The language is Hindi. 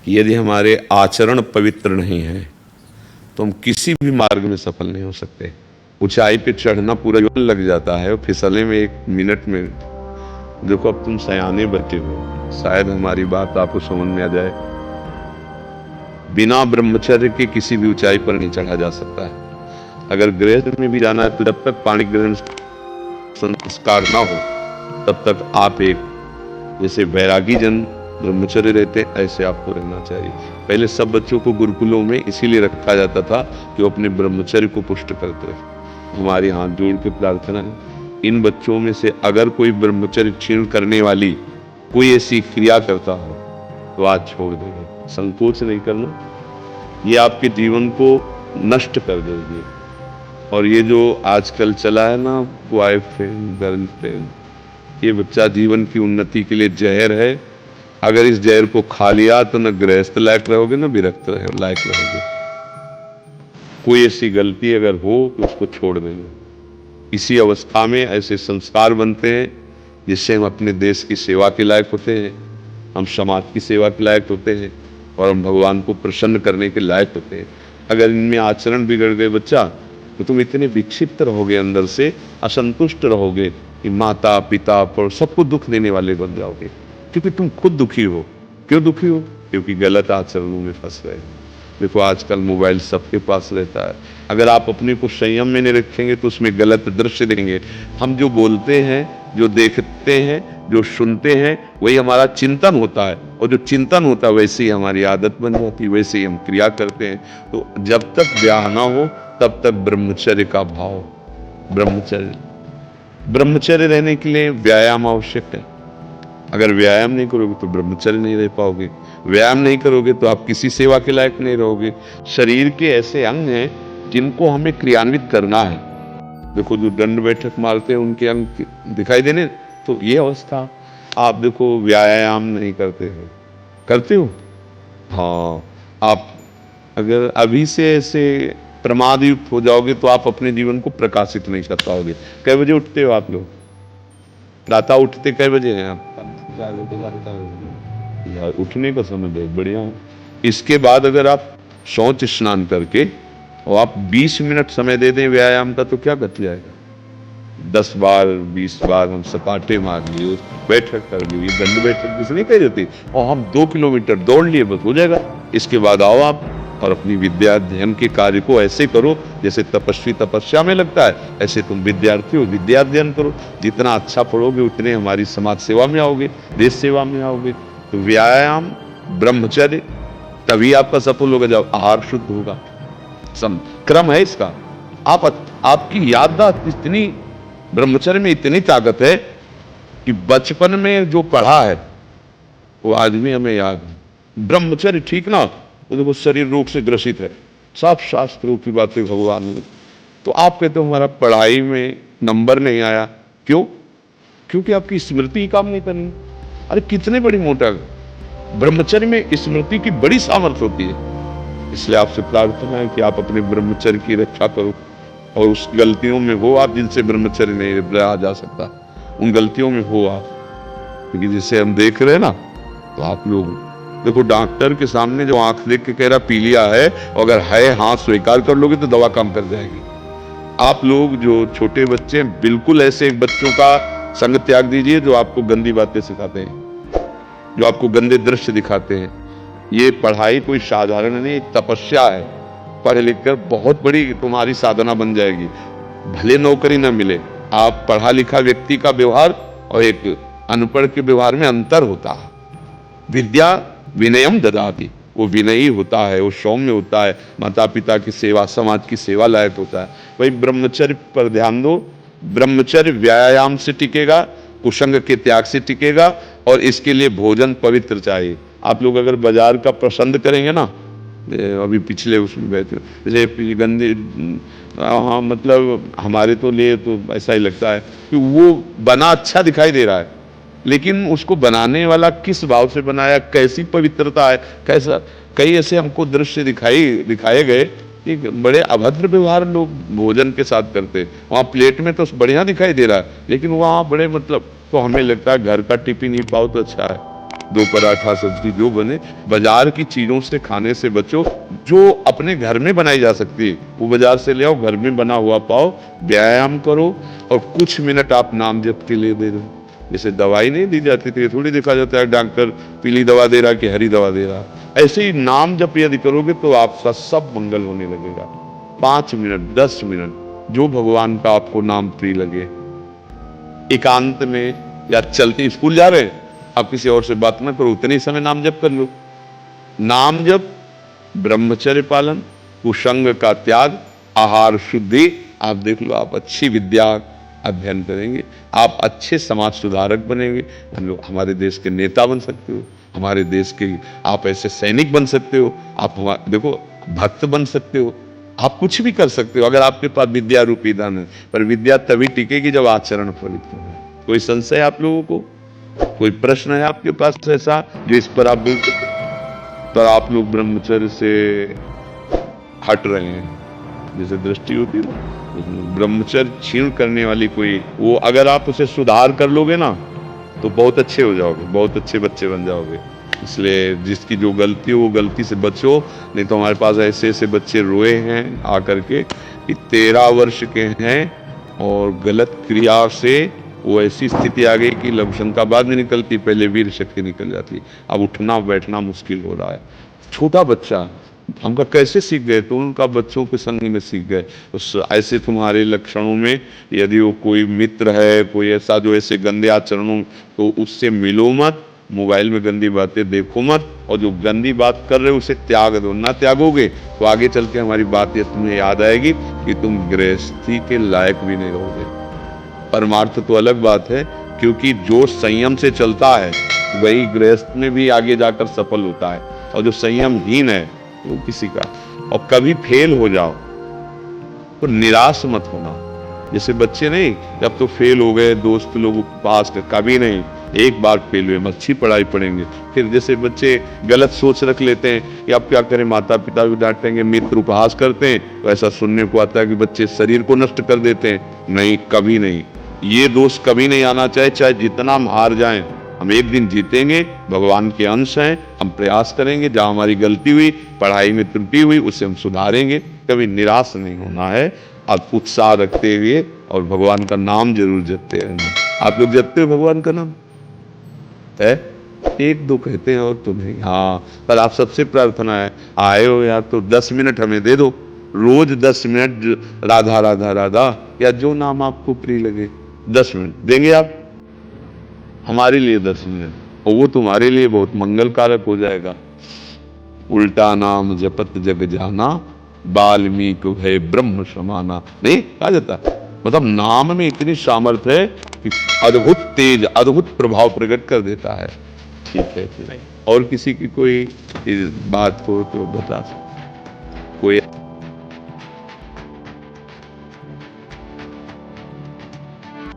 यदि हमारे आचरण पवित्र नहीं है तो हम किसी भी मार्ग में सफल नहीं हो सकते। ऊंचाई पे चढ़ना पूरा जीवन लग जाता है और फिसलने में 1 मिनट में। देखो अब तुम सयाने बच्चे हो, शायद हमारी बात आपको समझ में आ जाए। बिना ब्रह्मचर्य के किसी भी ऊंचाई पर नहीं चढ़ा जा सकता है। अगर गृहस्थ में भी जाना है तो जब तक पाणी ग्रहण संस्कार ना हो तब तक आप एक जैसे वैरागी जन ब्रह्मचर्य रहते ऐसे आपको रहना चाहिए। पहले सब बच्चों को गुरुकुलों में इसीलिए रखा जाता था कि वो अपने ब्रह्मचर्य को पुष्ट करते। हमारी हाथ जोड़ के प्रार्थना है, इन बच्चों में से अगर कोई ब्रह्मचर्य क्षीण करने वाली कोई ऐसी क्रिया करता हो तो आज छोड़ देगा, संकोच नहीं करना। ये आपके जीवन को नष्ट कर देगी। और ये जो आजकल चला है ना, बॉयफ्रेंड गर्लफ्रेंड, ये बच्चा जीवन की उन्नति के लिए जहर है। अगर इस जहर को खा लिया तो न गृहस्थ लायक रहोगे न विरक्त लायक रहोगे। कोई ऐसी गलती अगर हो तो उसको छोड़ देंगे। इसी अवस्था में ऐसे संस्कार बनते हैं जिससे हम अपने देश की सेवा के लायक होते हैं, हम समाज की सेवा के लायक होते हैं और हम भगवान को प्रसन्न करने के लायक होते हैं। अगर इनमें आचरण बिगड़ गए बच्चा तो तुम इतने विक्षिप्त रहोगे, अंदर से असंतुष्ट रहोगे कि माता पिता पर सबको दुख देने वाले बन जाओगे, क्योंकि तुम खुद दुखी हो। क्यों दुखी हो? क्योंकि गलत आचरणों में फंस गए। देखो आजकल मोबाइल सबके पास रहता है, अगर आप अपने को संयम में नहीं रखेंगे तो उसमें गलत दृश्य देंगे। हम जो बोलते हैं, जो देखते हैं, जो सुनते हैं, वही हमारा चिंतन होता है, और जो चिंतन होता है वैसे ही हमारी आदत बन जाती है, वैसे ही हम क्रिया करते हैं। तो जब तक ब्याह ना हो तब तक ब्रह्मचर्य का भाव, ब्रह्मचर्य रहने के लिए व्यायाम आवश्यक है। अगर व्यायाम नहीं करोगे तो ब्रह्मचर्य नहीं रह पाओगे। व्यायाम नहीं करोगे तो आप किसी सेवा के लायक नहीं रहोगे। शरीर के ऐसे अंग हैं जिनको हमें क्रियान्वित करना है। देखो जो दंड बैठक मारते हैं उनके अंग दिखाई देने, तो ये अवस्था। आप देखो व्यायाम नहीं करते हो। हाँ, आप अगर अभी से ऐसे प्रमाद युक्त हो जाओगे तो आप अपने जीवन को प्रकाशित नहीं कर पाओगे। कै बजे उठते हो आप लोग? प्रातः उठते कै बजे हैं आप? यार उठने का समय बहुत बढ़िया है। इसके बाद अगर आप शौच स्नान करके और आप 20 मिनट समय दे दें व्यायाम का तो क्या बच जाएगा? 10 बार 20 बार हम सपाटे मार लिए, बैठक कर ली, दंड बैठक किसी नहीं कही जाती, और हम 2 किलोमीटर दौड़ लिए, बस हो जाएगा। इसके बाद आओ आप और अपनी विद्या अध्ययन के कार्य को ऐसे करो जैसे तपस्वी तपस्या में लगता है, ऐसे तुम विद्यार्थी हो विद्या अध्ययन करो। जितना अच्छा पढ़ोगे उतने हमारी समाज सेवा में आओगे, देश सेवा में आओगे। तो व्यायाम, ब्रह्मचर्य, तभी आपका सफल होगा जब आहार शुद्ध होगा। क्रम है इसका। आपकी याददाश्त इतनी, ब्रह्मचर्य में इतनी ताकत है कि बचपन में जो पढ़ा है वो आज भी हमें याद है। ब्रह्मचर्य ठीक ना, तो देखो शरीर रोग से ग्रसित है, सब शास्त्रों की बातें भगवान ने। तो आप कहते हो हमारा पढ़ाई में नंबर नहीं आया, क्यों? क्योंकि आपकी स्मृति काम नहीं करनी। अरे कितने बड़ी मोटा, ब्रह्मचर्य में स्मृति की बड़ी सामर्थ्य होती है। इसलिए आपसे प्रार्थना है कि आप अपने ब्रह्मचर्य की रक्षा करो, और उस गलतियों में हो आप जिनसे ब्रह्मचर्य नहीं रहा जा सकता, उन गलतियों में हो आप। क्योंकि जिसे हम देख रहे हैं ना, तो आप लोग देखो डॉक्टर के सामने जो आंख देख के कह रहा पीलिया है, अगर है हाँ स्वीकार कर लोगे तो दवा काम कर जाएगी। आप लोग जो छोटे बच्चे हैं, बिल्कुल ऐसे बच्चों का संग त्याग दीजिए जो आपको गंदी बातें सिखाते हैं, जो आपको गंदे दृश्य दिखाते हैं। ये पढ़ाई कोई साधारण नहीं, तपस्या है। पढ़ लिख कर बहुत बड़ी तुम्हारी साधना बन जाएगी। भले नौकरी ना मिले, आप पढ़ा लिखा व्यक्ति का व्यवहार और एक अनपढ़ के व्यवहार में अंतर होता है। विद्या विनयम ददाति, वो विनयी होता है, वो सौम्य होता है, माता पिता की सेवा, समाज की सेवा लायक होता है। वही ब्रह्मचर्य पर ध्यान दो। ब्रह्मचर्य व्यायाम से टिकेगा, कुसंग के त्याग से टिकेगा, और इसके लिए भोजन पवित्र चाहिए। आप लोग अगर बाजार का पसंद करेंगे ना, अभी पिछले उसमें बैठे जैसे गंदे, हाँ मतलब हमारे तो लिए तो ऐसा ही लगता है कि वो बना अच्छा दिखाई दे रहा है, लेकिन उसको बनाने वाला किस भाव से बनाया, कैसी पवित्रता है, कैसा। कई ऐसे हमको दृश्य दिखाए गए कि बड़े अभद्र व्यवहार लोग भोजन के साथ करते। वहाँ प्लेट में तो बढ़िया दिखाई दे रहा है, लेकिन वहाँ बड़े मतलब, तो हमें लगता है घर का टिफिन ही पाओ तो अच्छा है। दो पराठा सब्जी जो बने, बाजार की चीजों से खाने से बचो। जो अपने घर में बनाई जा सकती है वो बाजार से ले आओ, घर में बना हुआ पाओ, व्यायाम करो और कुछ मिनट आप नाम जप के लिए दे दो। जैसे दवाई नहीं दी जाती थी, थोड़ी देखा जाता है डॉक्टर पीली दवा दे रहा कि हरी दवा दे रहा। ऐसे ही नाम जप यदि करोगे तो आपका सब मंगल होने लगेगा। 5 मिनट 10 मिनट जो भगवान का आपको नाम प्रिय लगे, एकांत में या चलते स्कूल जा रहे हैं आप किसी और से बात ना करो, उतने ही समय नाम जप कर लो। नाम जप, ब्रह्मचर्य पालन, कुसंग का त्याग, आहार शुद्धि, आप देख लो आप अच्छी विद्या अध्ययन करेंगे, आप अच्छे समाज सुधारक बनेंगे। हम लोग हमारे देश के नेता बन सकते हो, हमारे देश के आप ऐसे सैनिक बन सकते हो, आप देखो भक्त बन सकते हो, आप कुछ भी कर सकते हो अगर आपके पास विद्या रूपी धन है। पर विद्या तभी टिकेगी जब आचरण फलित हो। कोई संशय आप लोगों को, कोई प्रश्न है आपके पास ऐसा जो इस पर आप बोल सकते? पर आप लोग ब्रह्मचर्य से हट रहे हैं, जैसे दृष्टि होती है ना, ब्रह्मचर्य छीण करने वाली कोई वो, अगर आप उसे सुधार कर लोगे ना तो बहुत अच्छे हो जाओगे, बहुत अच्छे बच्चे बन जाओगे। इसलिए जिसकी जो गलती हो वो गलती से बचो, नहीं तो हमारे पास ऐसे ऐसे बच्चे रोए हैं आकर के कि 13 वर्ष के हैं और गलत क्रिया से वो ऐसी स्थिति आ गई कि लघुशंका बाद में निकलती, पहले वीर शक्ति निकल जाती। अब उठना बैठना मुश्किल हो रहा है। छोटा बच्चा हमका कैसे सीख गए? तो उनका बच्चों के संग में सीख गए। उस ऐसे तुम्हारे लक्षणों में यदि वो कोई मित्र है, कोई ऐसा जो ऐसे गंदे आचरणों, तो उससे मिलो मत, मोबाइल में गंदी बातें देखो मत, और जो गंदी बात कर रहे हो उसे त्याग दो। ना त्यागोगे तो आगे चल के हमारी बात ये तुम्हें याद आएगी कि तुम गृहस्थी के लायक भी नहीं रहोगे। परमार्थ तो अलग बात है, क्योंकि जो संयम से चलता है वही गृहस्थ में भी आगे जाकर सफल होता है, और जो संयमहीन है वो किसी का। और कभी फेल हो जाओ तो निराश मत होना। जैसे बच्चे नहीं, जब तो फेल हो गए दोस्त लोग पास कर, कभी नहीं, एक बार फेल हुए अच्छी पढ़ाई पढ़ेंगे। फिर जैसे बच्चे गलत सोच रख लेते हैं कि अब क्या करें, माता पिता भी डांटेंगे, मित्र उपहास करते हैं, तो ऐसा सुनने को आता है कि बच्चे शरीर को नष्ट कर देते हैं। नहीं, कभी नहीं, ये दोष कभी नहीं आना चाहिए। चाहे जितना हम हार जाएं, हम एक दिन जीतेंगे, भगवान के अंश हैं, हम प्रयास करेंगे, जहां हमारी गलती हुई, पढ़ाई में त्रुटि हुई, उसे हम सुधारेंगे। कभी निराश नहीं होना है, आप उत्साह रखते हुए और भगवान का नाम जरूर जपते रहना। आप लोग जपते हो भगवान का नाम है? एक दो कहते हैं और तो नहीं। हाँ, पर आप सबसे प्रार्थना है, आए हो यार तो 10 मिनट हमें दे दो, रोज 10 मिनट राधा राधा राधा, या जो नाम आपको प्रिय लगे 10 मिनट देंगे आप हमारे लिए 10 मिनट, और वो तुम्हारे लिए बहुत मंगल कारक हो जाएगा। उल्टा नाम जपत जग जाना, वाल्मीकि भय ब्रह्म समाना। नहीं कहा जाता, मतलब नाम में इतनी सामर्थ्य है कि अद्भुत तेज, अद्भुत प्रभाव प्रकट कर देता है। ठीक है, और किसी की कोई बात हो तो बता सकते कोई।